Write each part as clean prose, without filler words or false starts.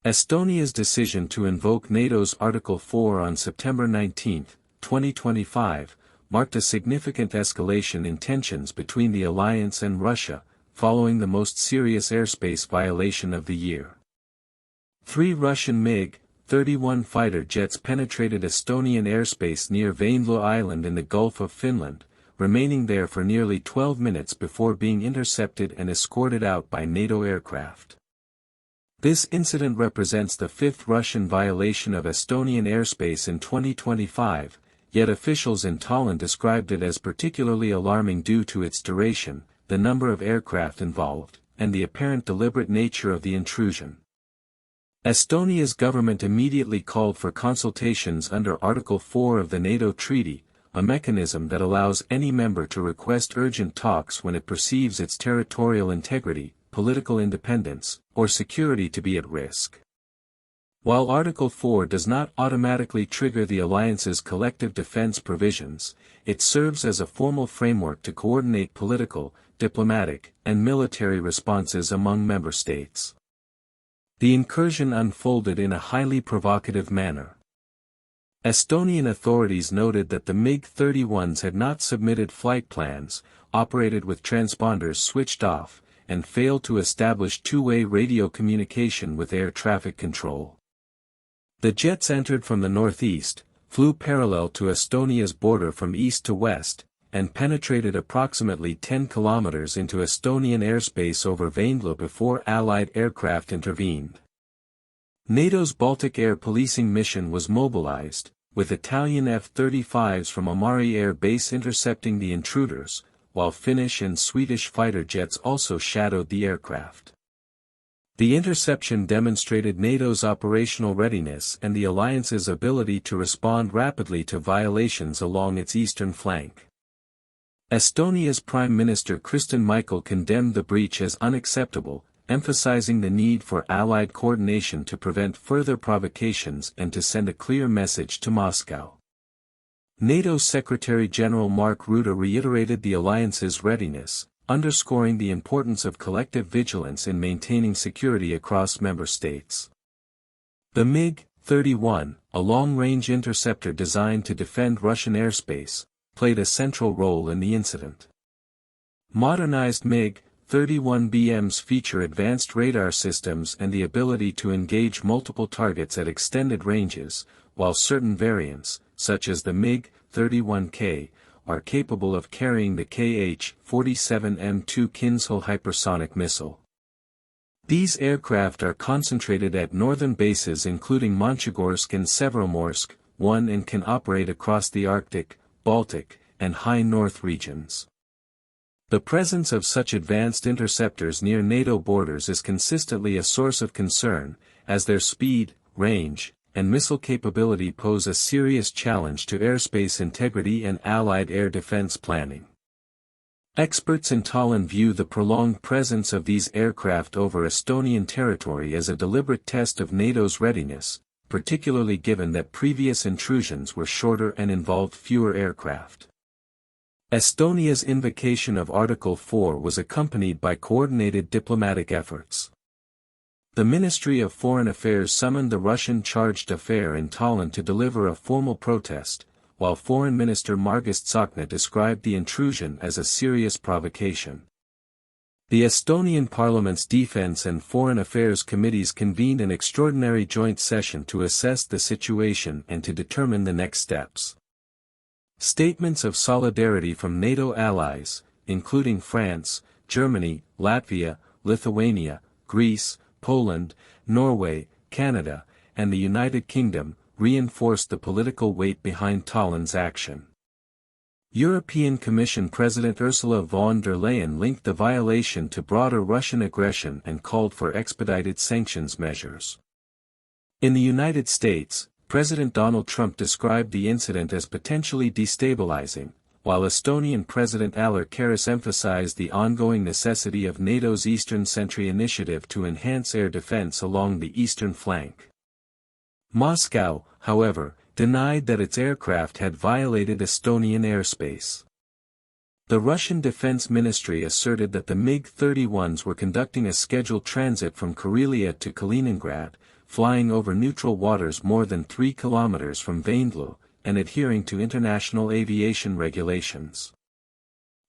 Estonia's decision to invoke NATO's Article 4 on September 19, 2025, marked a significant escalation in tensions between the alliance and Russia, following the most serious airspace violation of the year. 3 Russian MiG-31 fighter jets penetrated Estonian airspace near Vaindloo Island in the Gulf of Finland, remaining there for nearly 12 minutes before being intercepted and escorted out by NATO aircraft. This incident represents the 5th Russian violation of Estonian airspace in 2025, yet officials in Tallinn described it as particularly alarming due to its duration, the number of aircraft involved, and the apparent deliberate nature of the intrusion. Estonia's government immediately called for consultations under Article 4 of the NATO Treaty, a mechanism that allows any member to request urgent talks when it perceives its territorial integrity, political independence, or security to be at risk. While Article 4 does not automatically trigger the alliance's collective defense provisions, it serves as a formal framework to coordinate political, diplomatic, and military responses among member states. The incursion unfolded in a highly provocative manner. Estonian authorities noted that the MiG-31s had not submitted flight plans, operated with transponders switched off, and failed to establish two-way radio communication with air traffic control. The jets entered from the northeast, flew parallel to Estonia's border from east to west, and penetrated approximately 10 kilometers into Estonian airspace over Vaindloo before Allied aircraft intervened. NATO's Baltic air policing mission was mobilized, with Italian F-35s from Amari Air Base intercepting the intruders, while Finnish and Swedish fighter jets also shadowed the aircraft. The interception demonstrated NATO's operational readiness and the alliance's ability to respond rapidly to violations along its eastern flank. Estonia's Prime Minister Kristen Michal condemned the breach as unacceptable, emphasizing the need for Allied coordination to prevent further provocations and to send a clear message to Moscow. NATO Secretary-General Mark Rutte reiterated the alliance's readiness, underscoring the importance of collective vigilance in maintaining security across member states. The MiG-31, a long-range interceptor designed to defend Russian airspace, played a central role in the incident. Modernized MiG-31BMs feature advanced radar systems and the ability to engage multiple targets at extended ranges, while certain variants, such as the MiG-31K, are capable of carrying the Kh-47M2 Kinsel hypersonic missile. These aircraft are concentrated at northern bases including Monchegorsk and Severomorsk, and can operate across the Arctic, Baltic, and high north regions. The presence of such advanced interceptors near NATO borders is consistently a source of concern, as their speed, range, and missile capability pose a serious challenge to airspace integrity and Allied air defense planning. Experts in Tallinn view the prolonged presence of these aircraft over Estonian territory as a deliberate test of NATO's readiness, particularly given that previous intrusions were shorter and involved fewer aircraft. Estonia's invocation of Article 4 was accompanied by coordinated diplomatic efforts. The Ministry of Foreign Affairs summoned the Russian chargé d'affaires in Tallinn to deliver a formal protest, while Foreign Minister Margus Tsahkna described the intrusion as a serious provocation. The Estonian Parliament's Defense and Foreign Affairs Committees convened an extraordinary joint session to assess the situation and to determine the next steps. Statements of solidarity from NATO allies, including France, Germany, Latvia, Lithuania, Greece, Poland, Norway, Canada, and the United Kingdom, reinforced the political weight behind Tallinn's action. European Commission President Ursula von der Leyen linked the violation to broader Russian aggression and called for expedited sanctions measures. In the United States, President Donald Trump described the incident as potentially destabilizing, while Estonian President Alar Karis emphasized the ongoing necessity of NATO's Eastern Sentry initiative to enhance air defense along the eastern flank. Moscow, however, denied that its aircraft had violated Estonian airspace. The Russian Defense Ministry asserted that the MiG-31s were conducting a scheduled transit from Karelia to Kaliningrad, flying over neutral waters more than 3 kilometers from Vaindloo, and adhering to international aviation regulations.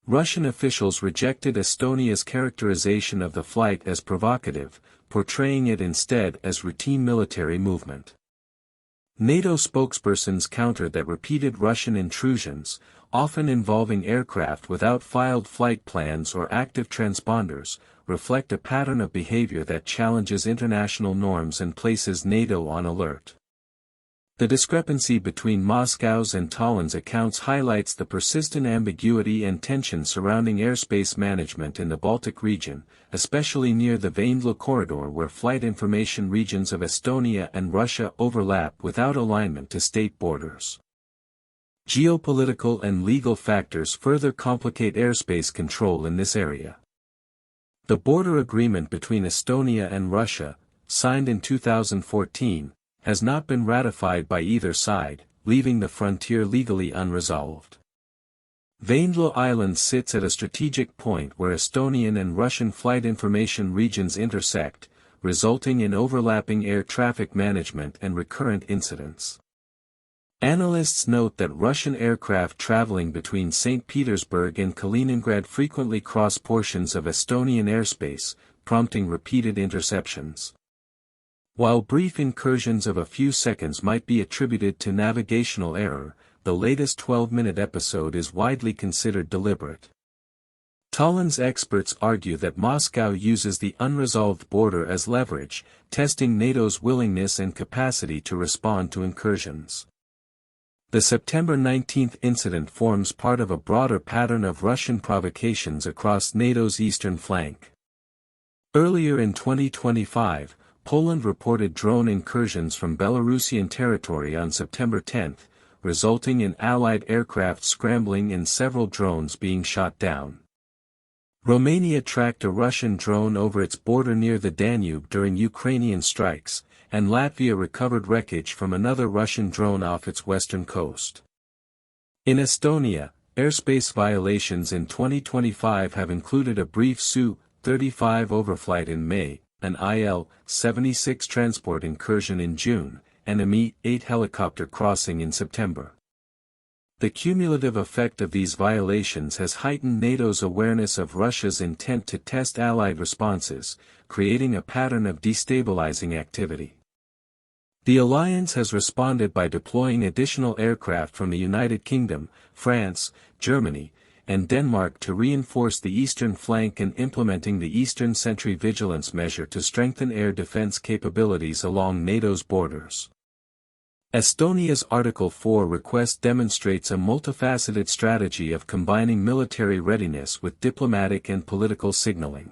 Russian officials rejected Estonia's characterization of the flight as provocative, portraying it instead as routine military movement. NATO spokespersons countered that repeated Russian intrusions, often involving aircraft without filed flight plans or active transponders, reflect a pattern of behavior that challenges international norms and places NATO on alert. The discrepancy between Moscow's and Tallinn's accounts highlights the persistent ambiguity and tension surrounding airspace management in the Baltic region, especially near the Vaindloo corridor where flight information regions of Estonia and Russia overlap without alignment to state borders. Geopolitical and legal factors further complicate airspace control in this area. The border agreement between Estonia and Russia, signed in 2014, has not been ratified by either side, leaving the frontier legally unresolved. Vaindloo Island sits at a strategic point where Estonian and Russian flight information regions intersect, resulting in overlapping air traffic management and recurrent incidents. Analysts note that Russian aircraft traveling between St. Petersburg and Kaliningrad frequently cross portions of Estonian airspace, prompting repeated interceptions. While brief incursions of a few seconds might be attributed to navigational error, the latest 12-minute episode is widely considered deliberate. Tallinn's experts argue that Moscow uses the unresolved border as leverage, testing NATO's willingness and capacity to respond to incursions. The September 19 incident forms part of a broader pattern of Russian provocations across NATO's eastern flank. Earlier in 2025, Poland reported drone incursions from Belarusian territory on September 10, resulting in Allied aircraft scrambling and several drones being shot down. Romania tracked a Russian drone over its border near the Danube during Ukrainian strikes, and Latvia recovered wreckage from another Russian drone off its western coast. In Estonia, airspace violations in 2025 have included a brief Su-35 overflight in May, an Il-76 transport incursion in June, and a Mi-8 helicopter crossing in September. The cumulative effect of these violations has heightened NATO's awareness of Russia's intent to test Allied responses, creating a pattern of destabilizing activity. The alliance has responded by deploying additional aircraft from the United Kingdom, France, Germany, and Denmark to reinforce the eastern flank and implementing the Eastern Sentry Vigilance Measure to strengthen air defense capabilities along NATO's borders. Estonia's Article 4 request demonstrates a multifaceted strategy of combining military readiness with diplomatic and political signaling.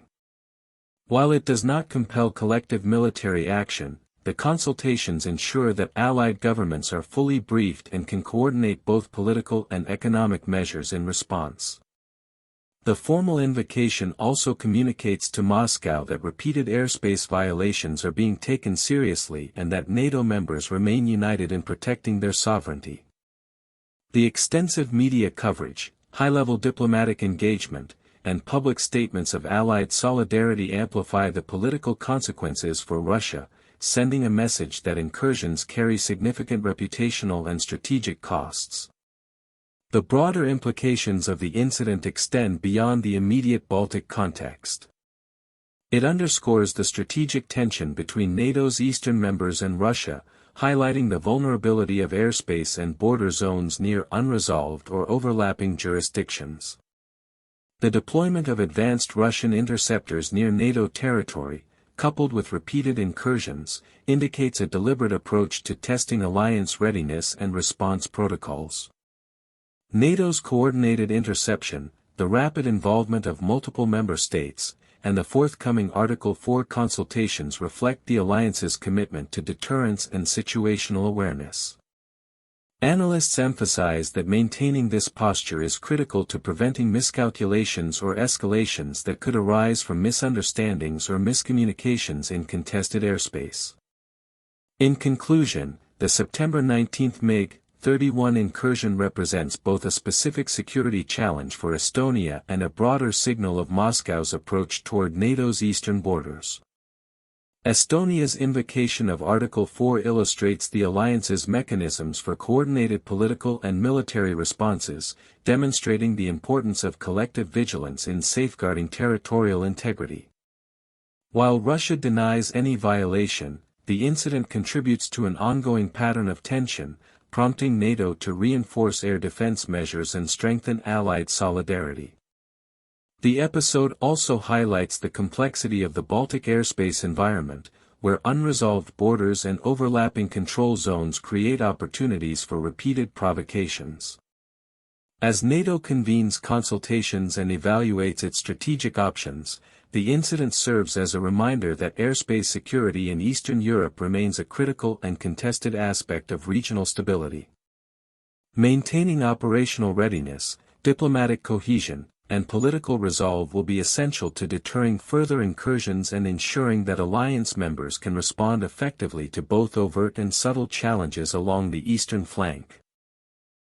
While it does not compel collective military action, the consultations ensure that Allied governments are fully briefed and can coordinate both political and economic measures in response. The formal invocation also communicates to Moscow that repeated airspace violations are being taken seriously and that NATO members remain united in protecting their sovereignty. The extensive media coverage, high-level diplomatic engagement, and public statements of Allied solidarity amplify the political consequences for Russia, sending a message that incursions carry significant reputational and strategic costs. The broader implications of the incident extend beyond the immediate Baltic context. It underscores the strategic tension between NATO's eastern members and Russia, highlighting the vulnerability of airspace and border zones near unresolved or overlapping jurisdictions. The deployment of advanced Russian interceptors near NATO territory, coupled with repeated incursions, indicates a deliberate approach to testing alliance readiness and response protocols. NATO's coordinated interception, the rapid involvement of multiple member states, and the forthcoming Article 4 consultations reflect the alliance's commitment to deterrence and situational awareness. Analysts emphasize that maintaining this posture is critical to preventing miscalculations or escalations that could arise from misunderstandings or miscommunications in contested airspace. In conclusion, the September 19 MiG MiG-31 incursion represents both a specific security challenge for Estonia and a broader signal of Moscow's approach toward NATO's eastern borders. Estonia's invocation of Article 4 illustrates the alliance's mechanisms for coordinated political and military responses, demonstrating the importance of collective vigilance in safeguarding territorial integrity. While Russia denies any violation, the incident contributes to an ongoing pattern of tension, prompting NATO to reinforce air defense measures and strengthen allied solidarity. The episode also highlights the complexity of the Baltic airspace environment, where unresolved borders and overlapping control zones create opportunities for repeated provocations. As NATO convenes consultations and evaluates its strategic options, the incident serves as a reminder that airspace security in Eastern Europe remains a critical and contested aspect of regional stability. Maintaining operational readiness, diplomatic cohesion, and political resolve will be essential to deterring further incursions and ensuring that alliance members can respond effectively to both overt and subtle challenges along the eastern flank.